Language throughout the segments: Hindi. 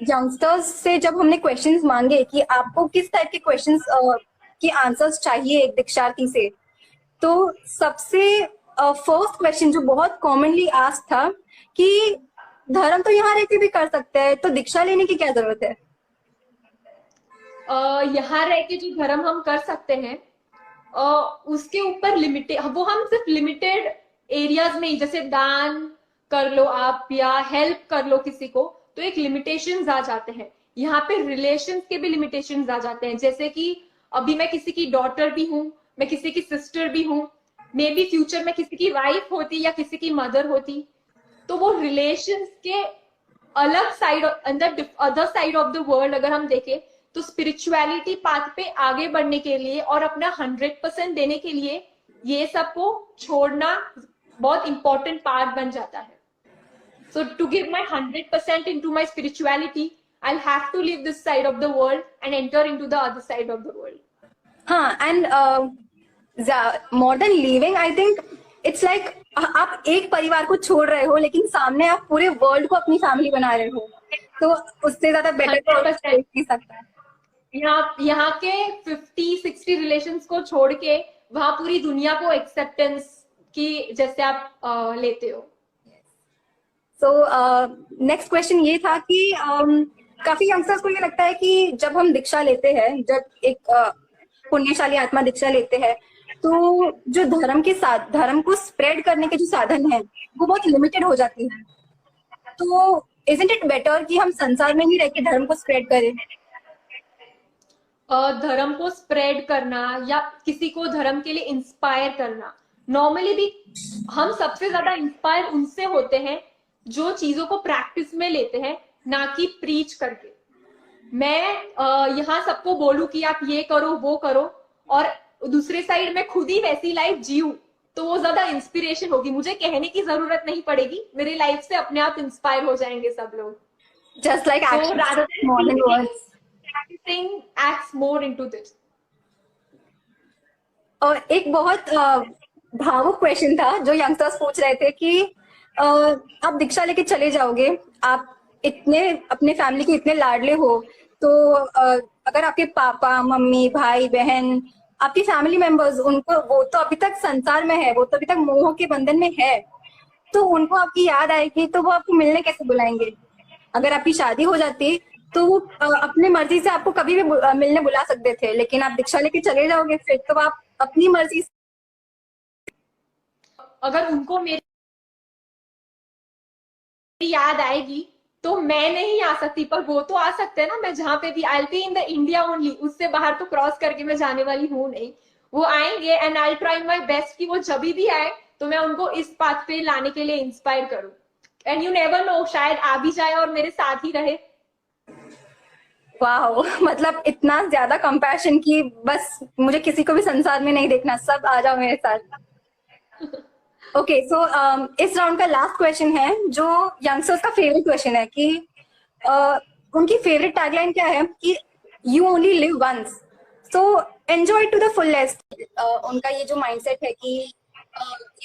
यंगस्टर्स से जब हमने क्वेश्चंस मांगे कि आपको किस टाइप के क्वेश्चंस की आंसर्स चाहिए एक दीक्षार्थी से, तो सबसे फर्स्ट क्वेश्चन जो बहुत कॉमनली आस्क था कि धर्म तो यहाँ रह के भी कर सकते हैं, तो दीक्षा लेने की क्या जरूरत है। यहाँ रह के जो धर्म हम कर सकते हैं, उसके ऊपर लिमिटेड, वो हम सिर्फ लिमिटेड एरियाज में ही, जैसे दान कर लो आप या हेल्प कर लो किसी को, तो एक लिमिटेशंस आ जाते हैं। यहाँ पे रिलेशंस के भी लिमिटेशंस आ जाते हैं, जैसे कि अभी मैं किसी की डॉटर भी हूँ, मैं किसी की सिस्टर भी हूँ, मे बी फ्यूचर में किसी की वाइफ होती या किसी की मदर होती, तो वो रिलेशंस के अलग साइड, अंदर other side of the world अगर हम देखें, तो स्पिरिचुअलिटी पाथ पे आगे बढ़ने के लिए और अपना 100% देने के लिए ये सबको छोड़ना बहुत इंपॉर्टेंट पार्ट बन जाता है। So to give my 100% into my spirituality, I have to leave this side of the world and enter into the other side of the world. हाँ, and modern living I think it's like आप एक परिवार को छोड़ रहे हो लेकिन सामने आप पूरे वर्ल्ड को अपनी फैमिली बना रहे हो, तो उससे ज्यादा बेटर तो और 100%। कोई नहीं सकता है। यहाँ के 50-60 रिलेशंस को छोड़ के वहां पूरी दुनिया को एक्सेप्टेंस की जैसे आप लेते हो। सो नेक्स्ट क्वेश्चन ये था कि काफी यंगस्टर्स को ये लगता है कि जब हम दीक्षा लेते हैं, जब एक पुण्यशाली आत्मा दीक्षा लेते हैं, तो जो धर्म के साथ धर्म को स्प्रेड करने के जो साधन है वो बहुत लिमिटेड हो जाती है। तो इजंट इट बेटर कि हम संसार में ही रह के धर्म को स्प्रेड करें। धर्म को स्प्रेड करना या किसी को धर्म के लिए इंस्पायर करना, नॉर्मली भी हम सबसे ज्यादा इंस्पायर उनसे होते हैं जो चीजों को प्रैक्टिस में लेते हैं, ना कि प्रीच करके। मैं यहाँ सबको बोलूं कि आप ये करो वो करो, और दूसरे साइड में खुद ही वैसी लाइफ जीऊं, तो वो ज्यादा इंस्पिरेशन होगी। मुझे कहने की जरूरत नहीं पड़ेगी, मेरी लाइफ से अपने आप इंस्पायर हो जाएंगे सब लोग। Just like So rather action than more than preaching, words. practicing acts more into this. और एक बहुत भावुक क्वेश्चन था जो यंगस्टर्स पूछ रहे थे कि आप दीक्षा लेके चले जाओगे, आप इतने अपने फैमिली के इतने लाडले हो, तो अगर आपके पापा मम्मी भाई बहन आपकी फैमिली मेंबर्स, उनको वो तो अभी तक संसार में है, वो तो अभी तक मोह के बंधन में है, तो उनको आपकी याद आएगी तो वो आपको मिलने कैसे बुलाएंगे। अगर आपकी शादी हो जाती तो वो अपनी मर्जी से आपको कभी भी मिलने बुला सकते थे, लेकिन आप दीक्षा लेके चले जाओगे फिर तो आप अपनी मर्जी से। अगर उनको मेरी याद आएगी तो मैं नहीं आ सकती, पर वो तो आ सकते हैं ना। मैं जहां पे भी, I be in the India only, उससे बाहर तो क्रॉस करके मैं जाने वाली हूँ नहीं। वो आएंगे and I try my best कि वो जब भी आए तो मैं उनको इस पाथ पे लाने के लिए इंस्पायर करूं। एंड यू नेवर नो, शायद आ भी जाए और मेरे साथ ही रहे। वाह, मतलब इतना ज्यादा कंपैशन कि बस मुझे किसी को भी संसार में नहीं देखना, सब आ जाओ मेरे साथ। ओके, सो इस राउंड का लास्ट क्वेश्चन है जो यंगस्टर्स का फेवरेट क्वेश्चन है कि उनकी फेवरेट टैगलाइन क्या है कि you only live once, so enjoy to the fullest. उनका ये जो माइंडसेट है कि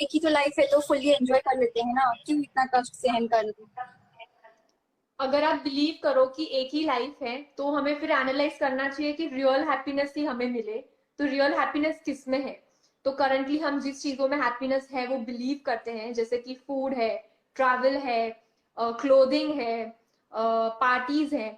एक ही तो लाइफ है तो फुल्ली एंजॉय कर लेते हैं ना, क्यों इतना कष्ट सहन करना। अगर आप बिलीव करो कि एक ही लाइफ है, तो हमें फिर एनालाइज करना चाहिए कि रियल हैप्पीनेस ही हमें मिले, तो रियल हैप्पीनेस किस में है। तो करंटली हम जिस चीजों में हैप्पीनेस है वो बिलीव करते हैं, जैसे कि फूड है, ट्रैवल है, क्लोथिंग है, पार्टीज है।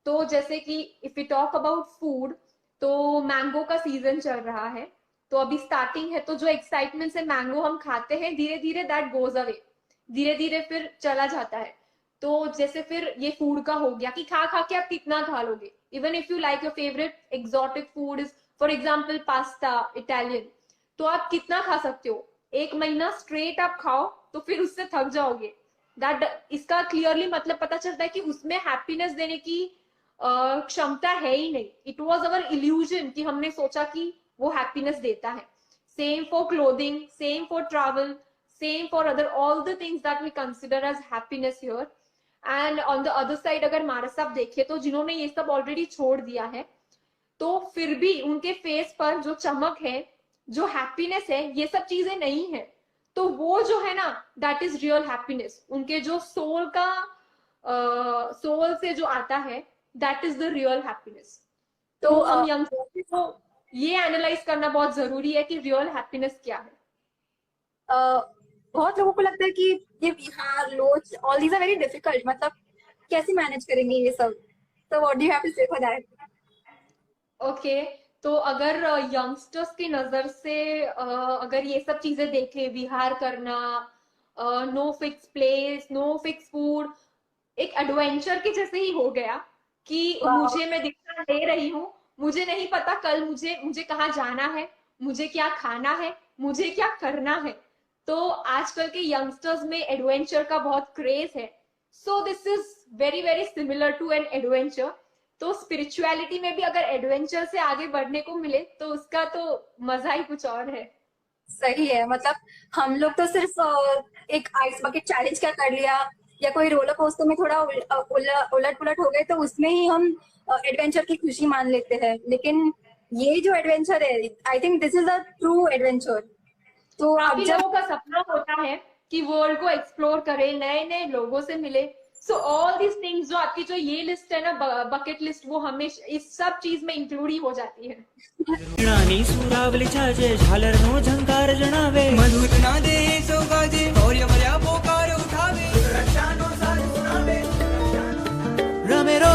तो जैसे कि if you talk about food, तो मैंगो का सीजन चल रहा है, तो अभी स्टार्टिंग है, तो जो एक्साइटमेंट से मैंगो हम खाते हैं, धीरे धीरे दैट गोज अवे, धीरे धीरे फिर चला जाता है। तो जैसे फिर ये फूड का हो गया कि खा खा के आप कितना खा लोगे। Even if you like your favourite exotic food is for example pasta, Italian, तो आप कितना खा सकते हो? एक महीना स्ट्रेट आप खाओ तो फिर उससे थक जाओगे। दैट, इसका क्लियरली मतलब पता चलता है कि उसमें हैप्पीनेस देने की क्षमता है ही नहीं। इट वॉज अवर इल्यूजन कि हमने सोचा कि वो हैप्पीनेस देता है। Same for clothing, same for travel, same for other all the things that we consider as happiness here. And on the other side अगर मानस आप देखे, तो जिन्होंने ये सब ऑलरेडी छोड़ दिया है, तो फिर भी उनके फेस पर जो चमक है, जो हैप्पीनेस है, ये सब चीजें नहीं है। तो वो जो है ना, दैट इज रियल हैप्पीनेस। उनके जो सोल का सोल से जो आता है, that is the real happiness. तो तो हम यंगस्टर्स को ये एनालाइज करना बहुत जरूरी है कि रियल हैप्पीनेस क्या है। बहुत लोगों को लगता है कि ये बिहार लोच all these are very difficult, मतलब कैसे मैनेज करेंगे ये सब? तो what do you have to say for that? Okay, तो अगर यंगस्टर्स की नजर से अगर ये सब चीजें देखें, विहार करना, no fix place, no fix food, एक एडवेंचर के जैसे ही हो गया कि मुझे, मैं दीक्षा ले रही हूँ, मुझे नहीं पता कल मुझे मुझे कहाँ जाना है, मुझे क्या खाना है, मुझे क्या करना है। तो आजकल के यंगस्टर्स में एडवेंचर का बहुत क्रेज है। So this is very very similar to an adventure. तो स्पिरिचुअलिटी में भी अगर एडवेंचर से आगे बढ़ने को मिले तो उसका तो मजा ही कुछ और है। सही है, मतलब हम लोग तो सिर्फ एक आइस बकेट चैलेंज क्या कर लिया, या कोई रोलर कोस्टर में थोड़ा उलट पुलट हो गए तो उसमें ही हम एडवेंचर की खुशी मान लेते हैं। लेकिन ये जो एडवेंचर है, I think this is a true adventure. तो अब काफी जब लोगों का सपना होता है कि वर्ल्ड को एक्सप्लोर करे, नए नए लोगों से मिले। सो ऑल दिस थिंग्स, जो आपकी जो ये लिस्ट है ना, बकेट लिस्ट, वो हमेशा इस सब चीज में इंक्लूड ही हो जाती है। राणी सुरावलीच्या जे झालरनो झंकार जणावे, मधुर नादे सोगाजे शौर्य मर्या पोकार उठावे, रक्षानो साथ सुनावे, रमेरो